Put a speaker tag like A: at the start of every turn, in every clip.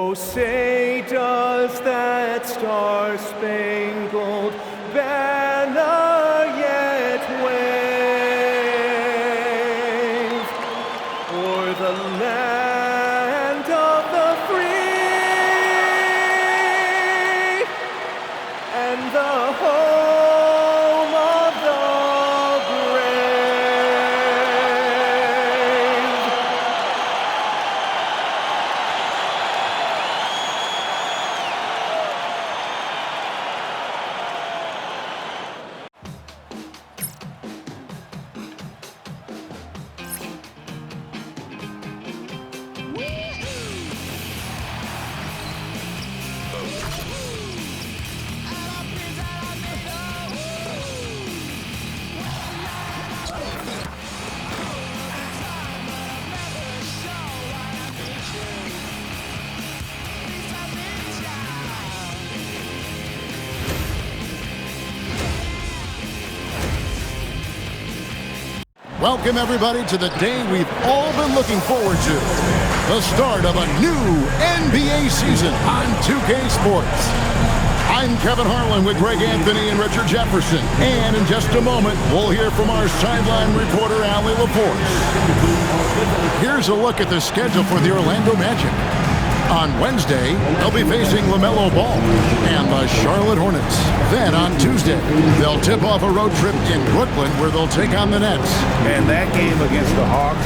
A: Oh, say does that star-spangled banner yet wave o'er the land of the free and the home of the brave?
B: Welcome, everybody, to the day we've all been looking forward to. The start of a new NBA season on 2K Sports. I'm Kevin Harlan with Greg Anthony and Richard Jefferson. And in just a moment, we'll hear from our sideline reporter, Allie LaForce. Here's a look at the schedule for the Orlando Magic. On Wednesday, they'll be facing LaMelo Ball and the Charlotte Hornets. Then on Tuesday, they'll tip off a road trip in Brooklyn where they'll take on the Nets.
C: And that game against the Hawks,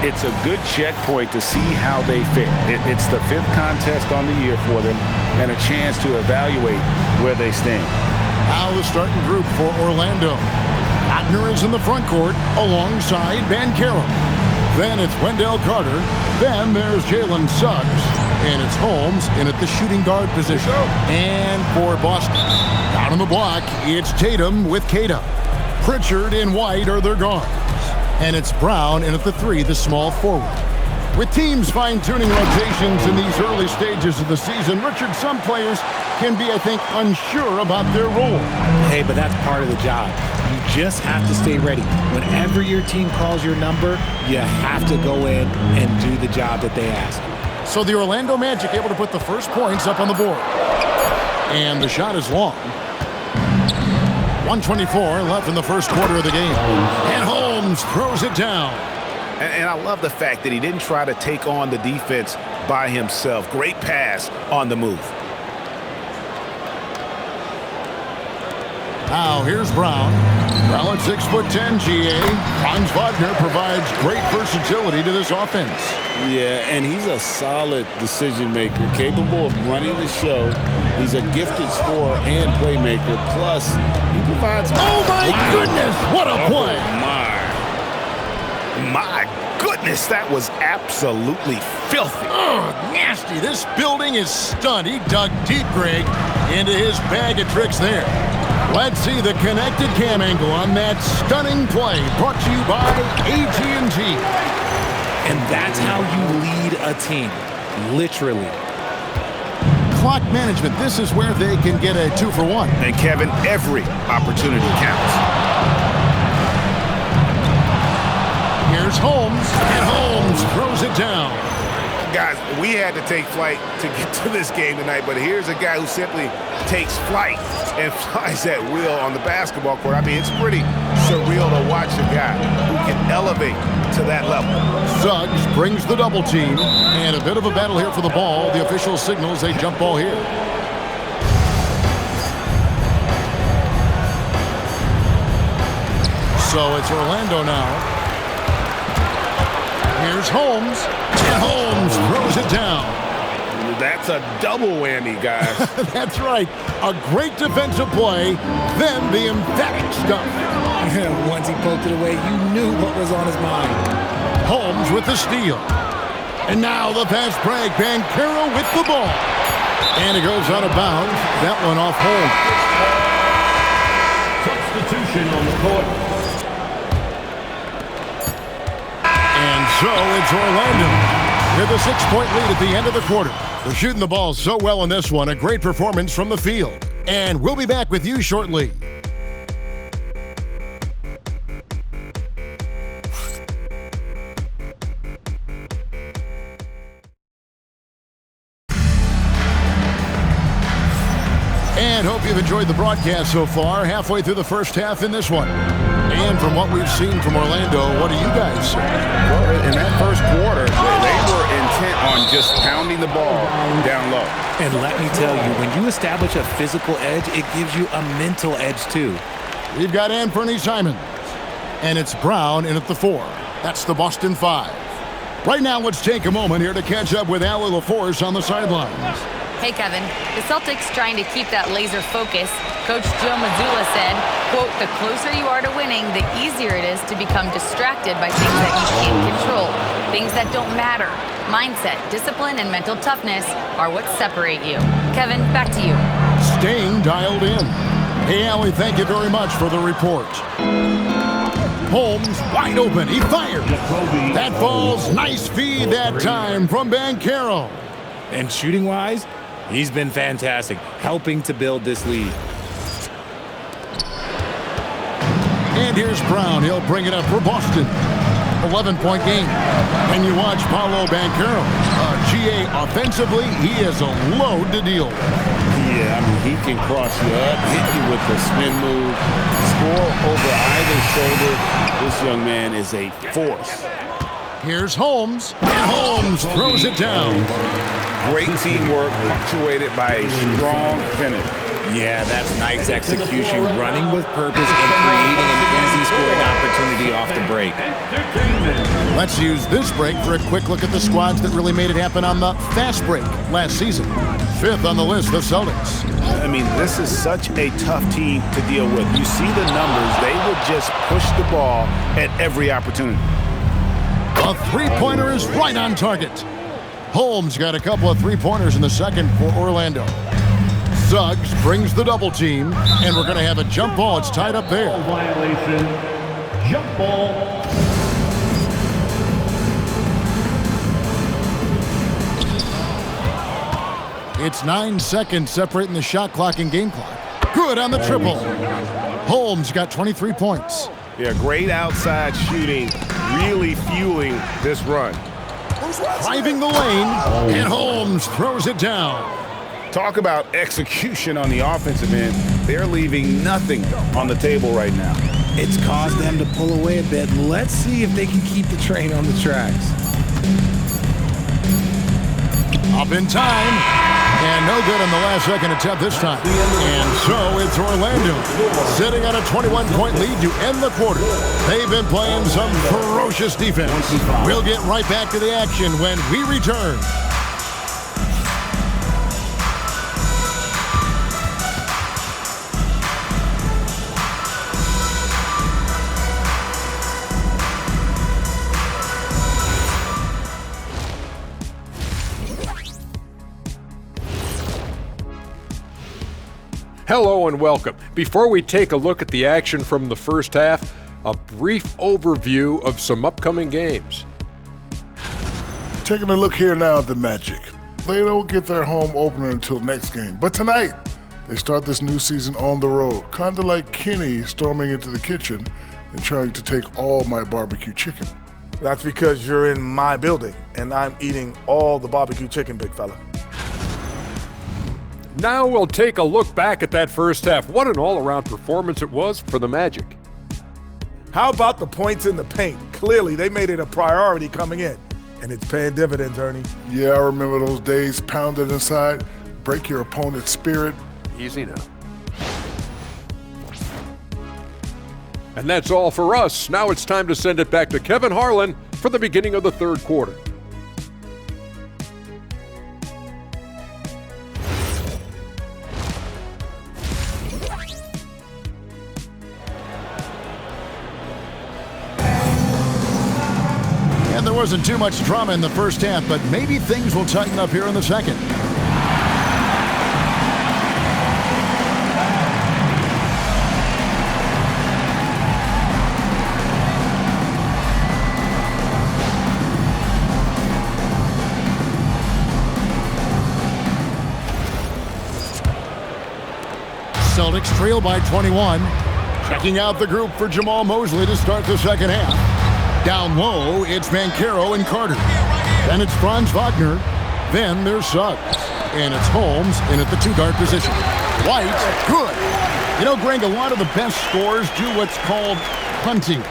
C: it's a good checkpoint to see how they fit. It's the fifth contest on the year for them and a chance to evaluate where they stand.
B: Now the starting group for Orlando. Wagner is in the front court alongside Banchero. Then it's Wendell Carter. Then there's Jalen Suggs. And it's Holmes in at the shooting guard position. And for Boston, down on the block, it's Tatum with Keita. Pritchard and White are their guards. And it's Brown in at the three, the small forward. With teams fine-tuning rotations in these early stages of the season, Richard, some players can be, I think, unsure about their role.
D: Hey, but that's part of the job. You just have to stay ready. Whenever your team calls your number, you have to go in and do the job that they ask.
B: So the Orlando Magic able to put the first points up on the board. And the shot is long. 1:24 left in the first quarter of the game. And Holmes throws it down.
C: And I love the fact that he didn't try to take on the defense by himself. Great pass on the move.
B: Now here's Brown. Brown at 6'10", GA. Franz Wagner provides great versatility to this offense.
E: Yeah, and he's a solid decision maker, capable of running the show. He's a gifted scorer and playmaker. Plus, he provides.
B: Oh my goodness! What a play!
C: My goodness, that was absolutely filthy.
B: Oh, nasty. This building is stunned. He dug deep, Greg, into his bag of tricks there. Let's see the connected cam angle on that stunning play, brought to you by AT&T.
D: And that's how you lead a team, literally.
B: Clock management, this is where they can get a 2-for-1.
C: And Kevin, every opportunity counts.
B: Here's Holmes, and Holmes throws it down.
C: Guys, we had to take flight to get to this game tonight, but here's a guy who simply takes flight and flies at will on the basketball court. I mean, it's pretty surreal to watch a guy who can elevate to that level.
B: Suggs brings the double team, and a bit of a battle here for the ball. The official signals a jump ball here. So it's Orlando now. Here's Holmes, and Holmes throws it down.
C: That's a double whammy, guys.
B: That's right. A great defensive play, then the emphatic stuff.
D: Once he poked it away, you knew what was on his mind.
B: Holmes with the steal. And now the fast break. Banchero with the ball. And it goes out of bounds. That one off Holmes.
A: Substitution on the court.
B: And so it's Orlando with a 6-point lead at the end of the quarter. They're shooting the ball so well in this one. A great performance from the field. And we'll be back with you shortly. and hope you've enjoyed the broadcast so far. Halfway through the first half in this one. And from what we've seen from Orlando, what do you guys say?
C: Well, in that first quarter, they were intent on just pounding the ball down low.
D: And let me tell you, when you establish a physical edge, it gives you a mental edge too.
B: We've got Anthony Simons, and it's Brown in at the 4. That's the Boston 5. Right now, let's take a moment here to catch up with Allie LaForce on the sidelines.
F: Hey, Kevin. The Celtics trying to keep that laser focus. Coach Joe Mazzulla said, quote, "The closer you are to winning, the easier it is to become distracted by things that you can't control, things that don't matter. Mindset, discipline, and mental toughness are what separate you." Kevin, back to you.
B: Staying dialed in. Hey, Allie, thank you very much for the report. Holmes wide open. He fired. That falls. Nice feed that time from Banchero.
D: And shooting-wise, he's been fantastic, helping to build this lead.
B: And here's Brown. He'll bring it up for Boston. 11-point game. And you watch Paolo Banchero. GA offensively, he is a load to deal with.
E: Yeah, I mean, he can cross you up, hit you with the spin move, score over either shoulder. This young man is a force.
B: Here's Holmes. And Holmes throws it down.
C: Great teamwork punctuated by a strong finish.
D: Yeah, that's nice execution, running with purpose and creating an easy scoring opportunity off the break.
B: Let's use this break for a quick look at the squads that really made it happen on the fast break last season. 5th on the list, the Celtics.
C: I mean, this is such a tough team to deal with. You see the numbers. They would just push the ball at every opportunity.
B: A three-pointer is right on target. Holmes got a couple of three-pointers in the second for Orlando. Suggs brings the double team, and we're going to have a jump ball. It's tied up there.
A: Violation. Jump ball.
B: It's 9 seconds separating the shot clock and game clock. Good on the triple. Holmes got 23 points.
C: Yeah, great outside shooting, really fueling this run.
B: Driving the lane, and Holmes throws it down.
C: Talk about execution on the offensive end. They're leaving nothing on the table right now.
D: It's caused them to pull away a bit. Let's see if they can keep the train on the tracks.
B: Up in time, and no good on the last second attempt this time. And so it's Orlando sitting on a 21-point lead to end the quarter. They've been playing some ferocious defense. We'll get right back to the action when we return.
G: Hello and welcome. Before we take a look at the action from the first half, a brief overview of some upcoming games.
H: Taking a look here now at the Magic. They don't get their home opener until next game. But tonight, they start this new season on the road. Kind of like Kenny storming into the kitchen and trying to take all my barbecue chicken.
I: That's because you're in my building, and I'm eating all the barbecue chicken, big fella.
G: Now we'll take a look back at that first half. What an all-around performance it was for the Magic.
I: How about the points in the paint? Clearly, they made it a priority coming in, and it's paying dividends, Ernie.
H: Yeah, I remember those days pounded inside. Break your opponent's spirit.
G: Easy now. And that's all for us. Now it's time to send it back to Kevin Harlan for the beginning of the third quarter.
B: And there wasn't too much drama in the first half, but maybe things will tighten up here in the second. Celtics trail by 21. Checking out the group for Jamal Mosley to start the second half. Down low, it's Banchero and Carter. Then it's Franz Wagner. Then there's Suggs. And it's Holmes in at the two-guard position. White, good. You know, Greg, a lot of the best scorers do what's called punting,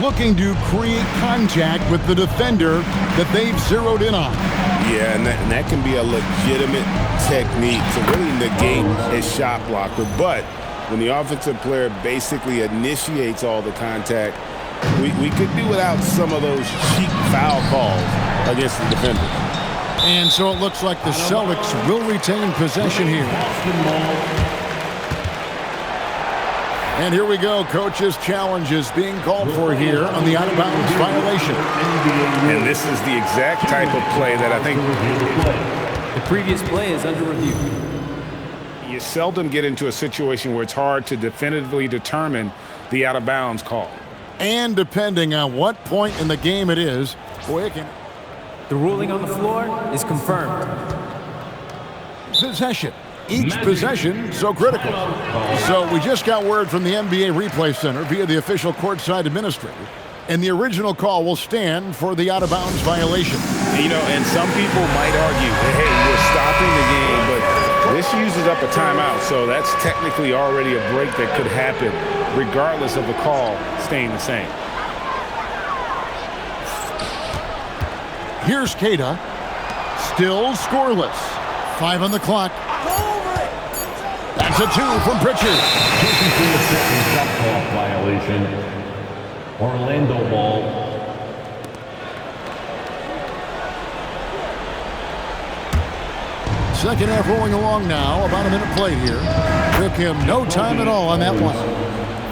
B: looking to create contact with the defender that they've zeroed in on.
C: Yeah, and that can be a legitimate technique to really negate a shot blocker. But when the offensive player basically initiates all the contact, we could do without some of those cheap foul calls against the defender.
B: And so it looks like the Celtics will retain possession here. And here we go. Coach's challenge is being called for here on the out-of-bounds violation.
C: And this is the exact type of play that I think
J: the previous play is under review.
C: You seldom get into a situation where it's hard to definitively determine the out-of-bounds call.
B: And depending on what point in the game it is, boy, it can...
J: The ruling on the floor is confirmed.
B: Possession. Each possession so critical. So we just got word from the NBA Replay Center via the official courtside administrator, and the original call will stand for the out-of-bounds violation.
C: You know, and some people might argue, hey, we're stopping the game, but this uses up a timeout, so that's technically already a break that could happen regardless of the call staying the same.
B: Here's Queta, still scoreless. 5 on the clock. That's a 2 from Pritchard.
A: Shot clock violation. Orlando ball.
B: Second half rolling along now. About a minute played here. Took him no time at all on that one.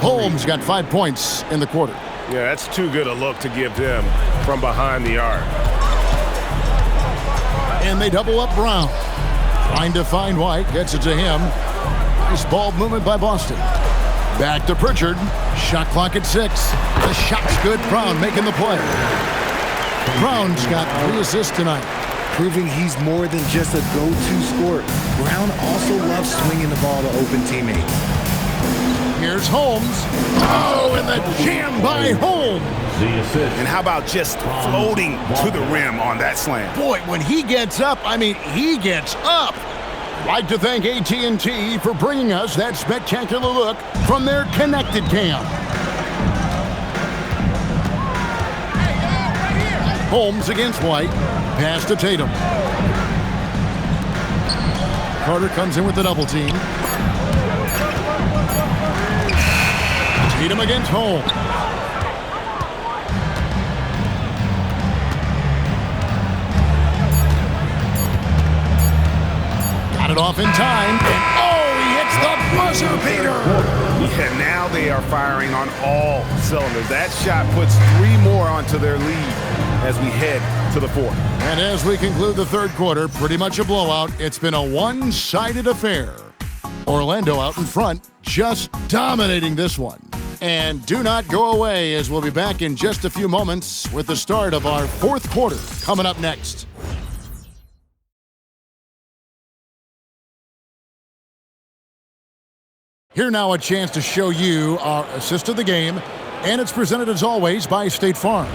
B: Holmes got 5 points in the quarter.
C: Yeah, that's too good a look to give them from behind the arc.
B: And they double up Brown. Trying to find White. Gets it to him. Nice ball movement by Boston. Back to Pritchard. Shot clock at 6. The shot's good. Brown making the play. Brown's got 3 assists tonight.
D: Proving he's more than just a go-to scorer. Brown also loves swinging the ball to open teammates.
B: Here's Holmes. Oh, and the jam by Holmes.
C: And how about just floating to the rim on that slam?
B: Boy, when he gets up, I mean, he gets up. Like to thank AT&T for bringing us that spectacular look from their connected cam. Holmes against White. Pass to Tatum. Carter comes in with the double team. Tatum against Holmes. Got it off in time, and oh, he hits the buzzer beater.
C: Yeah, now they are firing on all cylinders. That shot puts 3 more onto their lead as we head to the 4th.
B: And as we conclude the third quarter, pretty much a blowout. It's been a one-sided affair. Orlando out in front, just dominating this one. And do not go away, as we'll be back in just a few moments with the start of our fourth quarter coming up next. Here now a chance to show you our assist of the game, and it's presented as always by State Farm.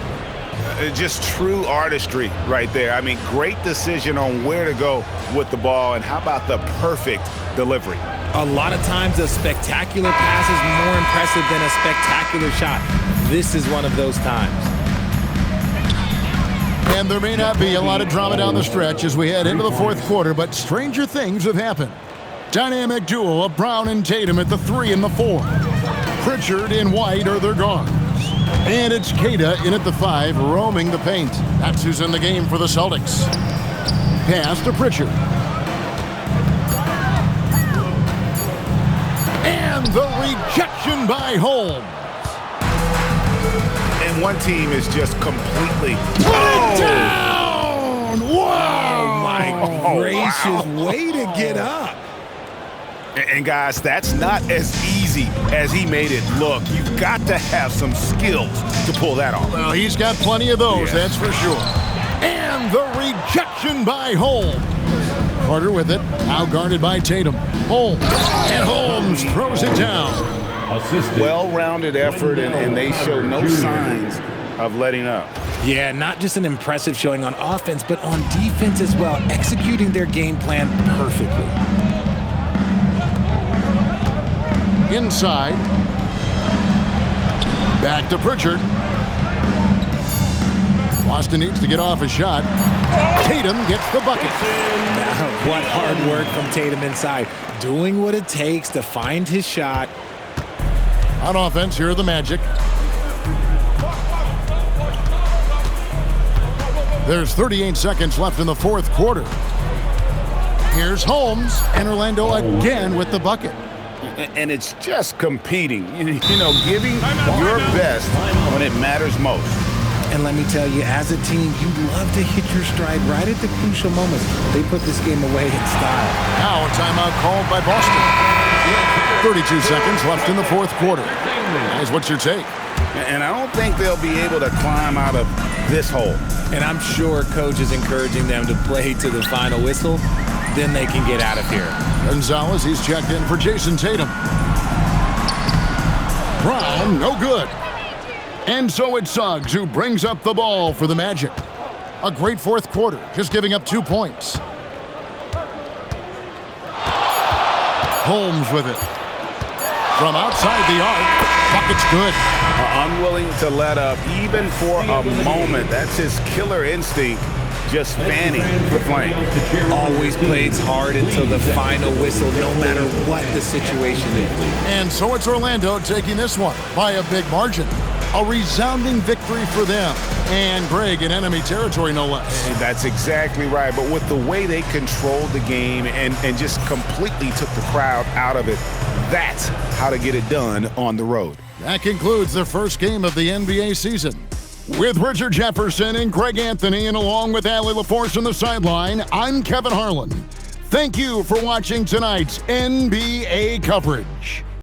C: Just true artistry right there. I mean, great decision on where to go with the ball, and how about the perfect delivery?
D: A lot of times a spectacular pass is more impressive than a spectacular shot. This is one of those times.
B: And there may not be a lot of drama down the stretch as we head into the fourth quarter, but stranger things have happened. Dynamic duo of Brown and Tatum at the 3 and the 4. Pritchard and White are their guards. And it's Queta in at the 5, roaming the paint. That's who's in the game for the Celtics. Pass to Pritchard. And the rejection by Holmes.
C: And one team is just completely...
B: Put it down! Wow!
D: Oh, my gracious. Way to get up.
C: And guys, that's not as easy as he made it look. You've got to have some skills to pull that off.
B: Well, he's got plenty of those, that's for sure. And the rejection by Holmes. Carter with it, now guarded by Tatum. Holmes, and Holmes throws it down.
C: Well-rounded effort, and they show no signs of letting up.
D: Yeah, not just an impressive showing on offense, but on defense as well, executing their game plan perfectly.
B: Inside. Back to Pritchard. Boston needs to get off a shot. Tatum gets the bucket.
D: What hard work from Tatum inside. Doing what it takes to find his shot.
B: On offense, here are the Magic. There's 38 seconds left in the fourth quarter. Here's Holmes, and Orlando again with the bucket.
C: And it's just competing, you know, giving your best when it matters most.
D: And let me tell you, as a team, you love to hit your stride right at the crucial moments. They put this game away in style.
B: Now a timeout called by Boston. 32 seconds left in the fourth quarter. Guys, what's your take?
C: And I don't think they'll be able to climb out of this hole.
D: And I'm sure coach is encouraging them to play to the final whistle. Then they can get out of here.
B: Gonzalez, he's checked in for Jason Tatum. Brown, no good. And so it's Suggs who brings up the ball for the Magic. A great fourth quarter, just giving up 2 points. Holmes with it. From outside the arc, bucket's good.
C: Unwilling to let up even for a moment. That's his killer instinct, just fanning the flame.
D: Always plays hard until the final whistle, no matter what the situation is.
B: And so it's Orlando taking this one by a big margin. A resounding victory for them. And Greg in enemy territory, no less.
C: That's exactly right. But with the way they controlled the game and just completely took the crowd out of it, that's how to get it done on the road.
B: That concludes the first game of the NBA season. With Richard Jefferson and Greg Anthony, and along with Allie LaForce on the sideline, I'm Kevin Harlan. Thank you for watching tonight's NBA coverage.